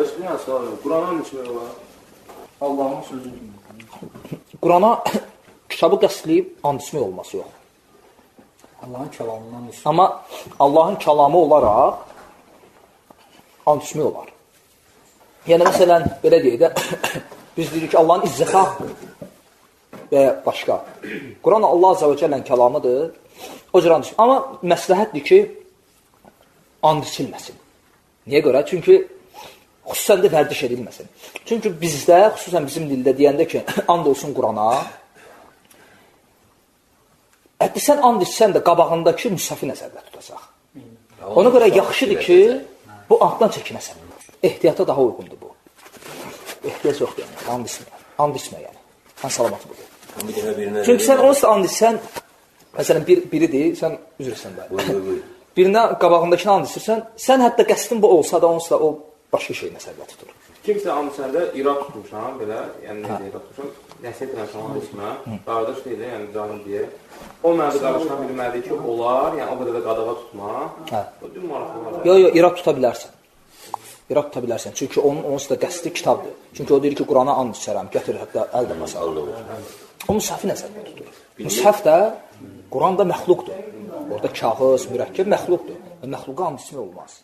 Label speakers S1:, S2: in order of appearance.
S1: Qardaş, bir yana sual verir. Qurana and içmək olar? Allahın sözü kimi.
S2: Qurana kitabı qəstləyib and içmək olması yox.
S3: Allahın kəlamından düşür.
S2: Amma Allahın kəlamı olaraq and içmək olar. Yəni, məsələn, belə deyək də, biz deyirik ki, Allahın izzəti haqqdır və başqa. Quran Allah Azə və Cəllənin kəlamıdır, o cür and içmək. Amma məsləhətdir ki, and içilməsin. Niyə görə? Çünki xüsusən də vərdiş edilməsin. Çünki bizdə, xüsusən bizim dildə deyəndə ki, and olsun Qurana, sən and içsən də qabağındakı müshafi nəzərdə tutacaq. Ona görə yaxşıdır ki, bu anddan çəkinəsən. Ehtiyata daha uyğundur bu. Ehtiyac yoxdur yəni, and içmə. And içmə yəni. Sən salamatı budur. Çünki sən onsuz da and içsən, məsələn, biridir, sən üzrsən də. Birinə qabağındakını and içirsən, sən hətta qəsdin bu olsa da, onsuz da o başqa şey nəzərdə tutur.
S1: Kimsə and içəndə irad tutmuşam, belə, yəni necə irad tutmuşam, nəsiyyət eləmişəm and içmə, qardaş deyil, yəni canım deyə. O mənə qardaşına bilməlidir ki, olar, yəni o qədər də qadağa tutma. O dün maraqlı var.
S2: Yox, irad tuta bilərsən. İrad tuta bilərsən. Çünki onun onsuz da qəsdi kitabdır. Çünki o deyir ki, Qurana and içərəm, gətir, hətta əl də basar. O müshafi nəzərdə tutur. Müshaf da, Quran da məxluqdur. Orada kağız, mürəkkəb məxluqdur. Və məxluqa and içmək olmaz.